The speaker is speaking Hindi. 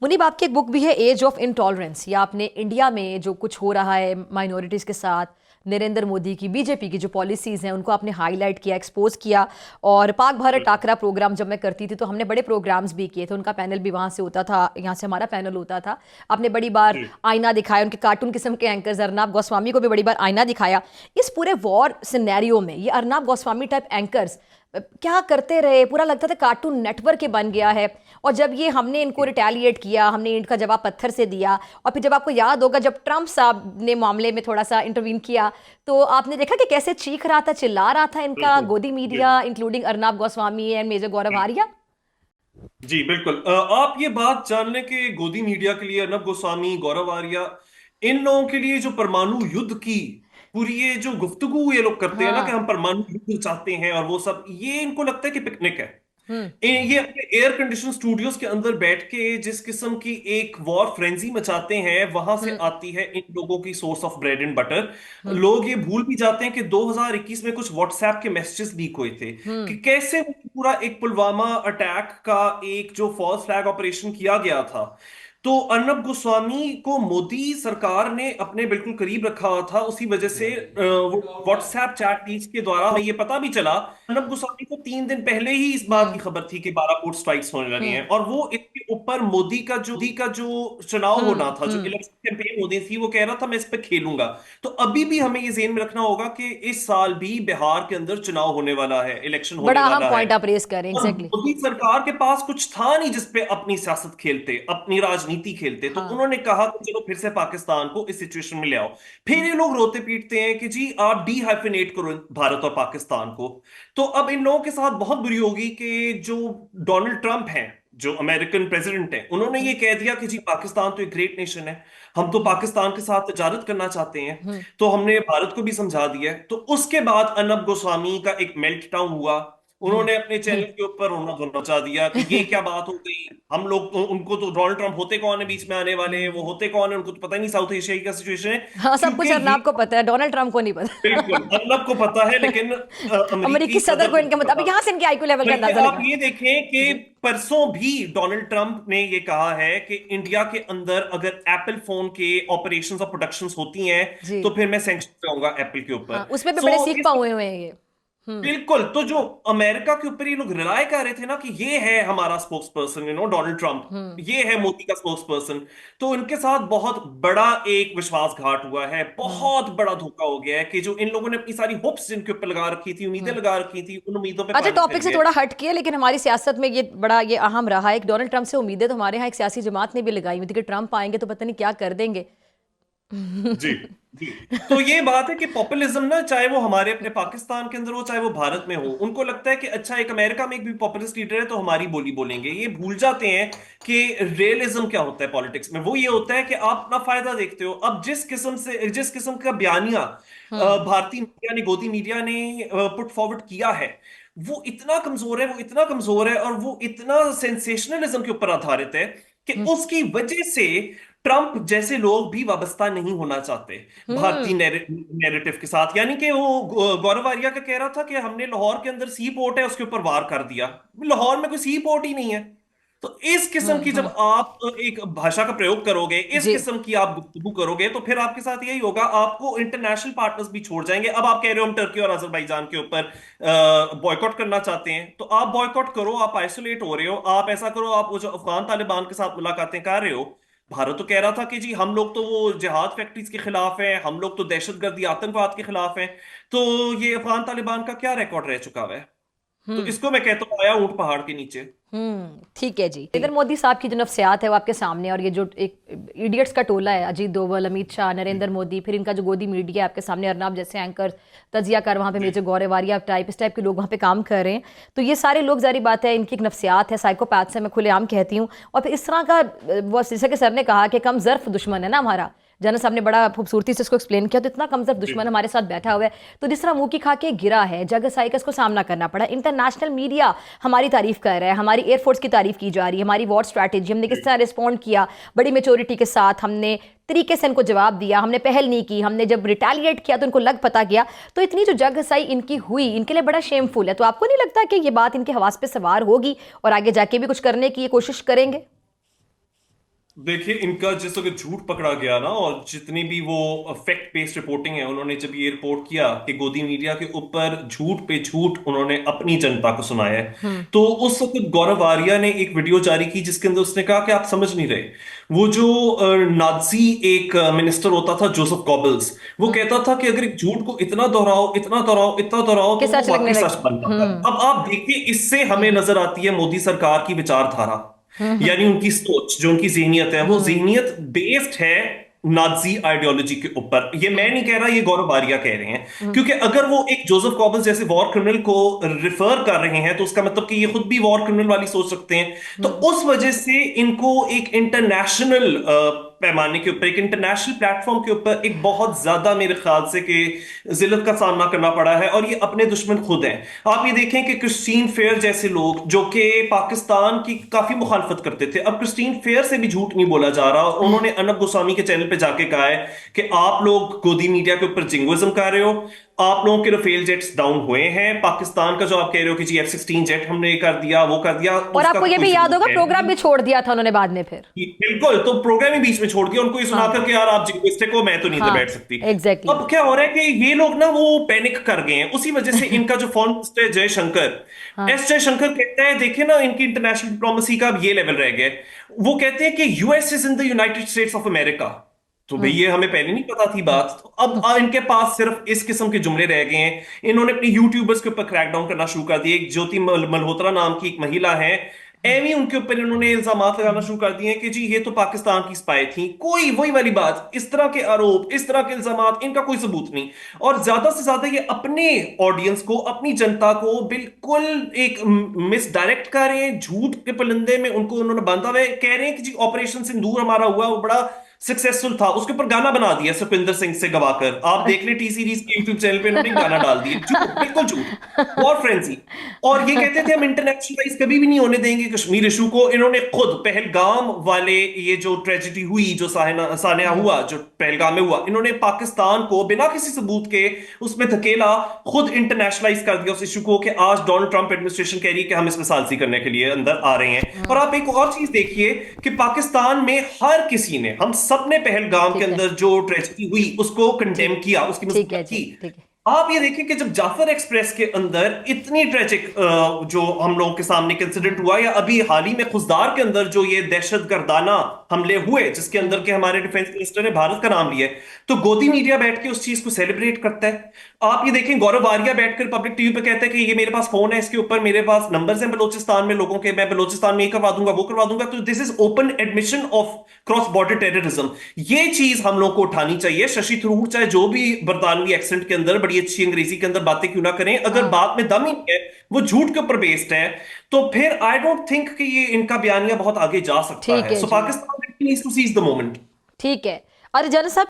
मुनीब, आपकी एक बुक भी है एज ऑफ इंटॉलरेंस, या आपने इंडिया में जो कुछ हो रहा है माइनॉरिटीज़ के साथ, नरेंद्र मोदी की, बीजेपी की जो पॉलिसीज़ हैं उनको आपने हाईलाइट किया, एक्सपोज किया। और पाक भारत टाकरा प्रोग्राम जब मैं करती थी तो हमने बड़े प्रोग्राम्स भी किए थे, उनका पैनल भी वहाँ से होता था, यहाँ से हमारा पैनल होता था। आपने बड़ी बार जी आईना दिखाया, उनके कार्टून किस्म के एंकर्स अर्नाब गोस्वामी को भी बड़ी बार आईना दिखाया। इस पूरे वॉर सिनेरियो में ये अर्नाब गोस्वामी टाइप एंकर्स क्या करते रहे, पूरा लगता था कार्टून नेटवर्क ही बन गया है। और जब ये हमने इनको रिटेलिएट किया, हमने इनका जवाब पत्थर से दिया, और फिर जब आपको याद होगा जब ट्रंप साहब ने मामले में थोड़ा सा इंटरवीन किया तो आपने देखा कि कैसे चीख रहा था, चिल्ला रहा था इनका बिल्कुल। गोदी जी media, including Arnab Goswami and major Gaurav Arya. जी बिल्कुल। आप ये बात जान लें कि गोदी मीडिया के लिए अर्नब गोस्वामी, गौरव आर्या, इन लोगों के लिए जो परमाणु युद्ध की पूरी ये जो गुफ्तगू ये लोग करते हैं ना कि हाँ। हम परमाणु युद्ध चाहते हैं और वो सब, ये इनको लगता है कि पिकनिक है। हम्म। ये अपने एयर कंडीशन स्टूडियोज के अंदर बैठ के जिस किस्म की एक वॉर फ्रेंजी मचाते हैं, वहां से हम्म। आती है इन लोगों की source of bread and butter. Hmm. लोग ये भूल भी जाते हैं कि 2021 में कुछ व्हाट्सएप के मैसेजेस लीक हुए थे कि हम्म। कैसे वो पूरा एक पुलवामा अटैक का एक जो फॉल्स फ्लैग ऑपरेशन किया गया था। तो अर्नब गोस्वामी को मोदी सरकार ने अपने बिल्कुल करीब रखा हुआ था, उसी वजह से वो व्हाट्सएप चैट लीक्स के द्वारा हमें ये पता भी चला। अर्नब गोस्वामी को 3 दिन पहले ही इस बात की हम्म। खबर थी कि बालाकोट स्ट्राइक्स होने वाली हम्म। हैं, और वो इसके ऊपर मोदी का जो चुनाव होना हम्म। था, जो हम्म। इलेक्शन कैंपेन होनी थी, वो कह रहा था मैं इस पे खेलूंगा। तो अभी भी हमें ये ज़हन में रखना होगा कि इस साल भी बिहार के अंदर चुनाव होने वाला है, इलेक्शन होने बड़ा अहम वाला है। पॉइंट आप रेस करें, और एग्जैक्टली। मोदी सरकार के पास कुछ था नहीं जिसपे अपनी सियासत खेलते, अपनी राजनीति खेलते। तो हाँ। उन्होंने कहा कि चलो फिर से पाकिस्तान को इस सिचुएशन में ले आओ। फिर ये लोग रोते पीटते हैं कि जी आप डी हाइफिनेट करो भारत और पाकिस्तान को। तो अब इन लोगों के साथ बहुत बुरी होगी कि जो डोनाल्ड ट्रंप हैं, जो अमेरिकन प्रेसिडेंट हैं, उन्होंने ये कह दिया कि जी पाकिस्तान तो एक ग्रेट नेशन है, हम तो हम्म। पाकिस्तान के साथ तजारत करना चाहते हैं। हम्म। तो हमने भारत को भी समझा दिया है। तो उसके बाद अर्नब गोस्वामी का एक मेल्ट डाउन हुआ। हम्म। उन्होंने अपने चैनल के ऊपर रोना धोना मचा दिया कि ये क्या बात हो गई, हम लोग उनको तो डोनाल्ड ट्रंप होते कौन है बीच में आने वाले, वो हम्म। होते कौन है, उनको तो पता ही नहीं साउथ एशिया का सिचुएशन है। हाँ, सब क्योंकि कुछ ये अर्नाब को पता है, डोनाल्ड ट्रंप को नहीं बिल्कुल पता। अर्नब को पता है, लेकिन अमेरिकी अमेरिकी सदर सदर को को इनके नहीं मुताबिक पता। यहाँ से इनके आईक्यू लेवल का बल्कि अंदाजा आप लगा। ये देखें कि जी। परसों भी डोनाल्ड ट्रंप ने ये कहा है कि इंडिया के अंदर अगर एप्पल फोन के ऑपरेशंस और प्रोडक्शंस होती हैं जी। तो फिर मैं सैंक्शन लगाऊंगा एप्पल के हाँ, ऊपर। उसमें भी सो बड़े सीख पा हुए हुए हैं ये। हम्म। बिल्कुल। तो जो अमेरिका के ऊपर ये लोग रिलाय कर रहे थे ना कि ये है हमारा स्पोक्स पर्सन, डोनाल्ड ट्रंप, हम्म। ये है मोदी का स्पोक्स पर्सन, तो इनके साथ बहुत बड़ा एक विश्वासघात हुआ है, हम्म। बहुत बड़ा धोखा हो गया है कि जो इन लोगों ने अपनी सारी होप्स जिनके ऊपर लगा रखी थी, उम्मीदें हम्म। लगा रखी थी, उन उम्मीदों पे अच्छा, पानी फिर टॉपिक से गया। थोड़ा हट किया, लेकिन हमारी सियासत में ये बड़ा ये अहम रहा है कि डोनाल्ड ट्रंप से उम्मीदें तो हमारे यहाँ एक सियासी जमात ने भी लगाई हुई थी कि ट्रंप आएंगे तो पता नहीं क्या कर देंगे। जी जी। तो ये बात है कि पॉपुलिज्म ना, चाहे वो हमारे अपने पाकिस्तान के अंदर हो, चाहे वो भारत में हो, उनको लगता है कि अच्छा एक अमेरिका में एक भी पॉपुलिस्ट लीडर है तो हमारी बोली बोलेंगे। ये भूल जाते हैं कि रियलिज्म क्या होता है पॉलिटिक्स में। वो ये होता है कि आप अपना फायदा देखते हो। अब जिस किस्म का बयानिया हम्म। भारतीय मीडिया ने, गोदी मीडिया ने पुट फॉरवर्ड किया है, वो इतना कमजोर है, वो इतना कमजोर है, और वो इतना सेंसेशनलिज्म के ऊपर आधारित है कि हम्म। उसकी वजह से ट्रंप जैसे लोग भी वाबस्ता नहीं होना चाहते भारतीय हम्म। नैरेटिव के साथ। यानी कि वो गौरव आर्या का कह रहा था कि हमने लाहौर के अंदर सी पोर्ट है उसके ऊपर वार कर दिया। लाहौर में कोई सी पोर्ट ही नहीं है। तो इस किस्म की जब हम्म। आप एक भाषा का प्रयोग करोगे, इस जी। किस्म की आप गुफ्तगू करोगे, तो फिर आपके साथ यही होगा, आपको इंटरनेशनल पार्टनर्स भी छोड़ जाएंगे। अब आप कह रहे हो हम टर्की और अजरबैजान के ऊपर बॉयकॉट करना चाहते हैं, तो आप बॉयकॉट करो, आप आइसोलेट हो रहे हो। आप ऐसा करो, आप वो जो अफगान तालिबान के साथ मुलाकातें कर रहे हो, भारत तो कह रहा था कि जी हम लोग तो वो जिहाद फैक्ट्रीज के खिलाफ हैं, हम लोग तो दहशतगर्दी आतंकवाद के खिलाफ हैं। तो ये अफगान तालिबान का क्या रिकॉर्ड रह चुका हुआ है? तो हम्म। इसको मैं कहता हूँ आया ऊंट पहाड़ के नीचे। ठीक है जी। नरेंद्र मोदी साहब की जो नफ्सियात है वो आपके सामने, और ये जो एक इडियट्स का टोला है, अजीत डोभाल, अमित शाह, नरेंद्र मोदी, फिर इनका जो गोदी मीडिया है आपके सामने, अर्नाब जैसे एंकर, तजिया कर वहाँ पे जी मेजर गौरव आर्या टाइप, इस टाइप के लोग वहाँ पे काम कर रहे हैं। तो ये सारे लोग, जारी बात है, इनकी एक नफ्सियात है, साइकोपैथ्स है, मैं खुलेआम कहती हूँ। और फिर इस तरह का वो जैसे कि सर ने कहा कि कम ज़र्फ दुश्मन है ना हमारा, जनरल साहब ने बड़ा खूबसूरती से इसको एक्सप्लेन किया। तो इतना कमजोर दुश्मन हमारे साथ बैठा हुआ है, तो जिस तरह मुंह की खा के गिरा है, जग साई का इसको सामना करना पड़ा। इंटरनेशनल मीडिया हमारी तारीफ कर रहा है, हमारी एयरफोर्स की तारीफ की जा रही है, हमारी वॉर स्ट्रैटेजी, हमने किस तरह रिस्पॉन्ड किया, बड़ी मेच्योरिटी के साथ हमने तरीके से इनको जवाब दिया, हमने पहल नहीं की, हमने जब रिटेलिएट किया तो इनको लग पता गया। तो इतनी जो जग हसाई इनकी हुई, इनके लिए बड़ा शेमफुल है। तो आपको नहीं लगता कि ये बात इनके हवास पे सवार होगी और आगे जाके भी कुछ करने की ये कोशिश करेंगे? देखिए, इनका जिस वक्त झूठ पकड़ा गया ना, और जितनी भी वो फैक्ट बेस्ड रिपोर्टिंग है, उन्होंने जब ये रिपोर्ट किया कि गोदी मीडिया के ऊपर झूठ पे झूठ उन्होंने अपनी जनता को सुनाया है, हम्म। तो उस वक्त गौरव आर्या ने एक वीडियो जारी की जिसके अंदर उसने कहा कि आप समझ नहीं रहे। वो जो नाजी एक मिनिस्टर होता था, जोसेफ गॉबल्स, वो हम्म। कहता था कि अगर एक झूठ को इतना दोहराओ, इतना दोहराओ, इतना दोहराओ, कि तो वो सच लगने वाकई लगे। सच बन जाता है। हम्म। अब आप देखिए, इससे हमें हम्म। नजर आती है मोदी सरकार की विचारधारा, हम्म। यानी उनकी सोच, जो उनकी जहनियत है, वो हम्म। जहनियत बेस्ड है नाजी आइडियोलॉजी के ऊपर। ये मैं नहीं कह रहा, ये गौरव आर्या कह रहे हैं। हम्म। क्योंकि अगर वो एक जोसेफ कॉबल्स जैसे वॉर क्रिमिनल को रिफर कर रहे हैं, तो उसका मतलब कि ये खुद भी वॉर क्रिमिनल वाली सोच रखते हैं। तो हम्म। उस वजह से इनको एक इंटरनेशनल पैमाने के ऊपर, एक इंटरनेशनल प्लेटफॉर्म के ऊपर एक बहुत ज्यादा मेरे ख्याल से कि जिल्लत का सामना करना पड़ा है, और ये अपने दुश्मन खुद हैं। आप ये देखें कि क्रिस्टीन फेयर जैसे लोग जो कि पाकिस्तान की काफी मुखालफत करते थे, अब क्रिस्टीन फेयर से भी झूठ नहीं बोला जा रहा, और उन्होंने अनब गोस्वामी के चैनल पे जाके कहा है कि आप लोग गोदी मीडिया के ऊपर जिंगोइज्म कर रहे हो, आप लोगों के रफेल जेट्स डाउन हुए हैं, पाकिस्तान का जो आप कह रहे हो कि जी F-16 जेट हमने ये कर दिया, वो कर दिया, और उसका आपको तो ये कोई भी याद सबूत होगा, है प्रोग्राम नहीं। भी छोड़ दिया था उन्होंने बाद में फिर। बिल्कुल, तो प्रोग्राम ही बीच में छोड़ दिया, उनको ये हाँ। सुनाकर कि यार आप जिंगोइस्टिक हो, मैं तो नहीं इधर हाँ। बैठ सकती। एग्जैक्टली। अब क्या हो रहा है कि ये लोग ना वो पैनिक कर गए हैं, उसी वजह से इनका जो फॉरेन मिनिस्टर है जयशंकर, हाँ। एस जयशंकर, कहता है देखिए ना, इनकी इंटरनेशनल डिप्लोमेसी का अब ये लेवल रह गया है। वो कहते हैं कि US is in the United states of America. तो भाई हम्म। ये हमें पहले नहीं पता थी हम्म। बात। तो अब इनके पास सिर्फ इस किस्म के जुमले रह गए हैं। इन्होंने अपनी यूट्यूबर्स के ऊपर क्रैकडाउन करना शुरू कर दिया। एक ज्योति मल्होत्रा नाम की एक महिला है, एवी उनके ऊपर इन्होंने इल्जाम लगाना शुरू कर दिए कि जी ये तो पाकिस्तान की स्पाई थी। कोई वही वाली बात, इस तरह के आरोप, इस तरह के इल्जामात, इनका कोई सबूत नहीं। और ज्यादा से ज्यादा ये अपने ऑडियंस को, अपनी जनता को बिल्कुल एक मिसडायरेक्ट कर रहे हैं, झूठ के पलंदे में उनको उन्होंने बांधा हुआ है। कह रहे हैं कि जी ऑपरेशन सिंदूर हमारा हुआ, वो बड़ा सक्सेसफुल था, उसके ऊपर गाना बना दिया सुखविंदर सिंह से गवाकर। आप देख ले टी सीरीज के यूट्यूब चैनल पे इन्होंने गाना डाल दिया। झूठ, बिल्कुल झूठ, वॉर फ्रेंजी। और ये कहते थे हम इंटरनेशनलाइज कभी भी नहीं होने देंगे कश्मीर इशू को। इन्होंने खुद पहलगाम वाले, ये जो ट्रेजेडी हुई, जो सानिया हुआ, जो पहलगाम में हुआ, इन्होंने पाकिस्तान को बिना किसी सबूत के उसमें धकेला, खुद इंटरनेशनलाइज कर दिया उस इशू को, कि आज डोनाल्ड ट्रंप एडमिनिस्ट्रेशन कह रही है कि हम इसमें सालसी करने के लिए अंदर आ रहे हैं। और आप एक और चीज देखिए कि पाकिस्तान में हर किसी ने, हम सब ने पहलगाम के ठीक है। अंदर जो ट्रेजेडी हुई उसको कंडेम ठीक। किया, उसकी ठीक है मजम्मत जी। की। ठीक है। आप ये देखें कि जब जाफर एक्सप्रेस के अंदर इतनी ट्रेजिक जो हम लोगों के सामने इंसिडेंट हुआ, या अभी हाल ही में खुजदार के अंदर जो ये दहशतगर्दाना हमले हुए जिसके अंदर के हमारे डिफेंस मिनिस्टर ने भारत का नाम लिया है, तो गोदी मीडिया बैठ के उस चीज को सेलिब्रेट करता है। आप ये देखें, गौरव आर्या बैठकर पब्लिक टीवी पे कहता है कि ये मेरे पास फोन है, इसके ऊपर मेरे पास नंबर्स हैं बलोचिस्तान में लोगों के, मैं बलोचिस्तान में ये करवा दूंगा, वो करवा दूंगा। तो this is open admission of cross border terrorism. ये चीज हम लोग को उठानी चाहिए। शशि थरूर चाहे जो भी बरतानवी एक्सेंट के अंदर बड़ी अच्छी अंग्रेजी के अंदर बातें क्यों ना करें, अगर हाँ। बात में दम ही नहीं है, वो झूठ के ऊपर बेस्ड है, तो फिर आई डोंट थिंक कि ये इनका बयानिया बहुत आगे जा सकता ठीक है। है सो जी। Pakistan needs to seize the moment. ठीक है। और जनरल साहब,